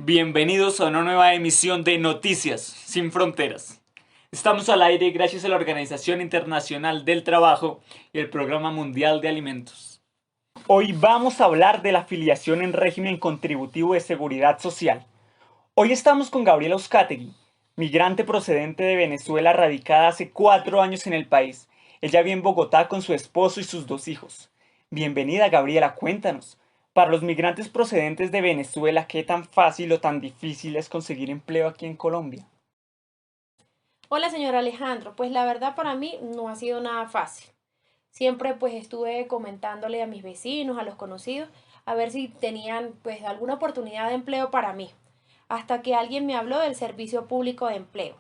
Bienvenidos a una nueva emisión de Noticias sin Fronteras. Estamos al aire gracias a la Organización Internacional del Trabajo y el Programa Mundial de Alimentos. Hoy vamos a hablar de la afiliación en régimen contributivo de seguridad social. Hoy estamos con Gabriela Uzcategui, migrante procedente de Venezuela radicada hace 4 años en el país. Ella vive en Bogotá con su esposo y sus 2 hijos. Bienvenida, Gabriela, cuéntanos. Para los migrantes procedentes de Venezuela, ¿qué tan fácil o tan difícil es conseguir empleo aquí en Colombia? Hola, señor Alejandro. Pues la verdad para mí no ha sido nada fácil. Siempre pues estuve comentándole a mis vecinos, a los conocidos, a ver si tenían pues alguna oportunidad de empleo para mí. Hasta que alguien me habló del servicio público de empleo.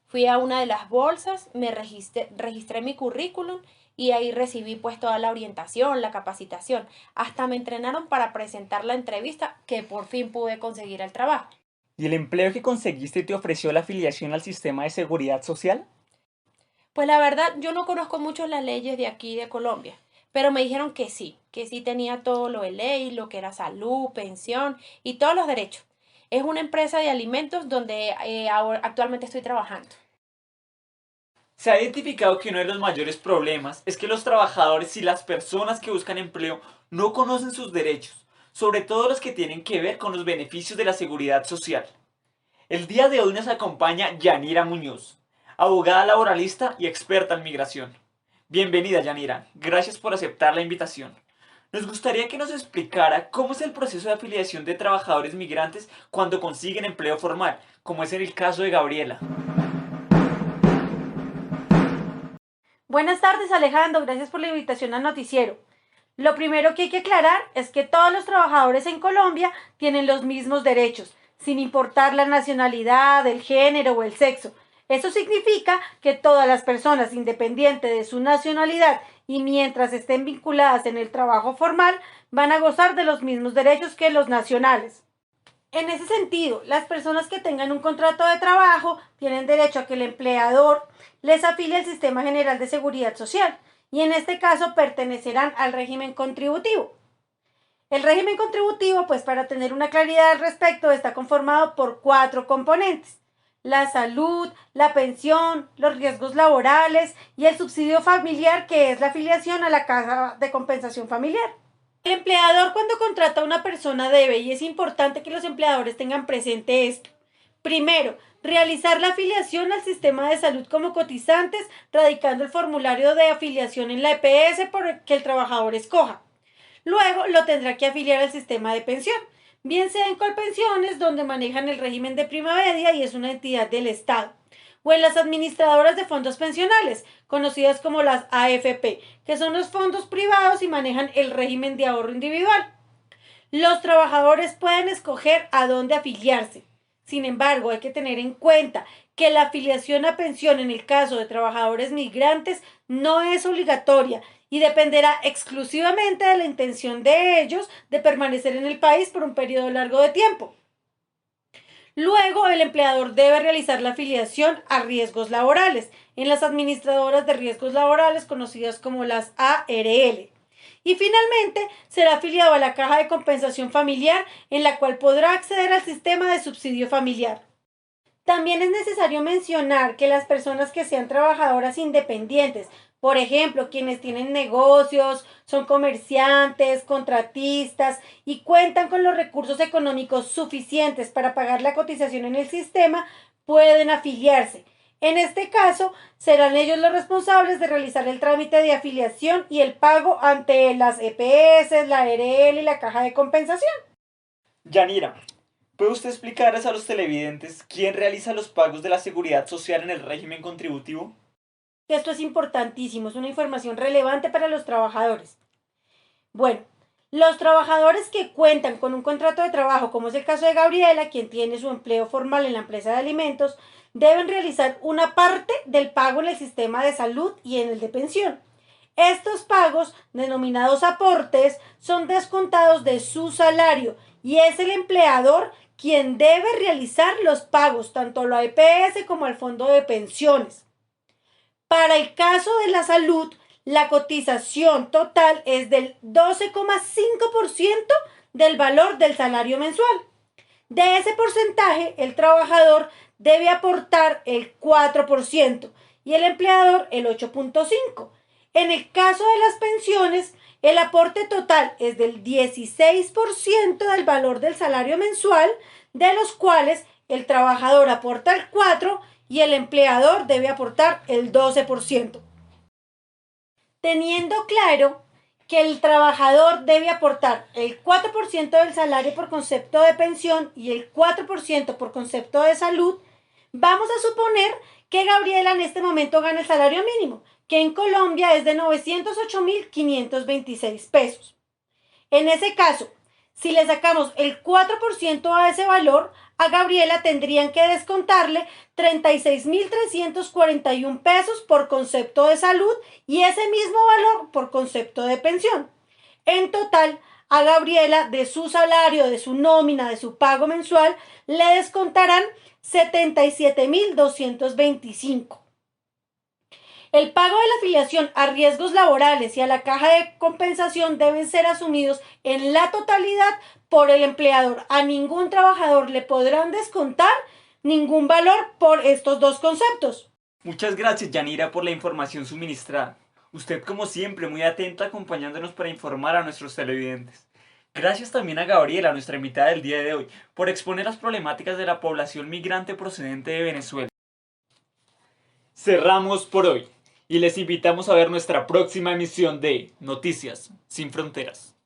Fui a una de las bolsas, registré mi currículum y ahí recibí pues toda la orientación, la capacitación. Hasta me entrenaron para presentar la entrevista que por fin pude conseguir el trabajo. ¿Y el empleo que conseguiste te ofreció la afiliación al sistema de seguridad social? Pues la verdad, yo no conozco mucho las leyes de aquí de Colombia, pero me dijeron que sí tenía todo lo de ley, lo que era salud, pensión y todos los derechos. Es una empresa de alimentos donde actualmente estoy trabajando. Se ha identificado que uno de los mayores problemas es que los trabajadores y las personas que buscan empleo no conocen sus derechos, sobre todo los que tienen que ver con los beneficios de la seguridad social. El día de hoy nos acompaña Yanira Muñoz, abogada laboralista y experta en migración. Bienvenida, Yanira. Gracias por aceptar la invitación. Nos gustaría que nos explicara cómo es el proceso de afiliación de trabajadores migrantes cuando consiguen empleo formal, como es en el caso de Gabriela. Buenas tardes, Alejandro. Gracias por la invitación al noticiero. Lo primero que hay que aclarar es que todos los trabajadores en Colombia tienen los mismos derechos, sin importar la nacionalidad, el género o el sexo. Eso significa que todas las personas, independiente de su nacionalidad y mientras estén vinculadas en el trabajo formal, van a gozar de los mismos derechos que los nacionales. En ese sentido, las personas que tengan un contrato de trabajo tienen derecho a que el empleador les afilie al Sistema General de Seguridad Social y en este caso pertenecerán al régimen contributivo. El régimen contributivo, pues para tener una claridad al respecto, está conformado por 4 componentes: la salud, la pensión, los riesgos laborales y el subsidio familiar, que es la afiliación a la caja de compensación familiar. El empleador cuando contrata a una persona debe, y es importante que los empleadores tengan presente esto: primero, realizar la afiliación al sistema de salud como cotizantes, radicando el formulario de afiliación en la EPS por el que el trabajador escoja. Luego lo tendrá que afiliar al sistema de pensión, bien sea en Colpensiones, donde manejan el régimen de prima media y es una entidad del Estado, o en las administradoras de fondos pensionales, conocidas como las AFP, que son los fondos privados y manejan el régimen de ahorro individual. Los trabajadores pueden escoger a dónde afiliarse. Sin embargo, hay que tener en cuenta que la afiliación a pensión en el caso de trabajadores migrantes no es obligatoria y dependerá exclusivamente de la intención de ellos de permanecer en el país por un periodo largo de tiempo. Luego, el empleador debe realizar la afiliación a riesgos laborales en las administradoras de riesgos laborales conocidas como las ARL. Y finalmente, será afiliado a la caja de compensación familiar en la cual podrá acceder al sistema de subsidio familiar. También es necesario mencionar que las personas que sean trabajadoras independientes, por ejemplo, quienes tienen negocios, son comerciantes, contratistas y cuentan con los recursos económicos suficientes para pagar la cotización en el sistema, pueden afiliarse. En este caso, serán ellos los responsables de realizar el trámite de afiliación y el pago ante las EPS, la ARL y la caja de compensación. Yanira, ¿puede usted explicarles a los televidentes quién realiza los pagos de la seguridad social en el régimen contributivo? Esto es importantísimo, es una información relevante para los trabajadores. Bueno, los trabajadores que cuentan con un contrato de trabajo, como es el caso de Gabriela, quien tiene su empleo formal en la empresa de alimentos, deben realizar una parte del pago en el sistema de salud y en el de pensión. Estos pagos, denominados aportes, son descontados de su salario y es el empleador quien debe realizar los pagos tanto a la EPS como al fondo de pensiones. Para el caso de la salud, la cotización total es del 12,5% del valor del salario mensual. De ese porcentaje, el trabajador debe aportar el 4% y el empleador el 8.5%. En el caso de las pensiones, el aporte total es del 16% del valor del salario mensual, de los cuales el trabajador aporta el 4% y el empleador debe aportar el 12%. Teniendo claro que el trabajador debe aportar el 4% del salario por concepto de pensión y el 4% por concepto de salud, vamos a suponer que Gabriela en este momento gana el salario mínimo, que en Colombia es de 908.526 pesos. En ese caso, si le sacamos el 4% a ese valor, a Gabriela tendrían que descontarle 36.341 pesos por concepto de salud y ese mismo valor por concepto de pensión. En total, a Gabriela de su salario, de su nómina, de su pago mensual, le descontarán 77.225. El pago de la afiliación a riesgos laborales y a la caja de compensación deben ser asumidos en la totalidad por el empleador. A ningún trabajador le podrán descontar ningún valor por estos dos conceptos. Muchas gracias, Yanira, por la información suministrada. Usted, como siempre, muy atenta acompañándonos para informar a nuestros televidentes. Gracias también a Gabriela, nuestra invitada del día de hoy, por exponer las problemáticas de la población migrante procedente de Venezuela. Cerramos por hoy y les invitamos a ver nuestra próxima emisión de Noticias Sin Fronteras.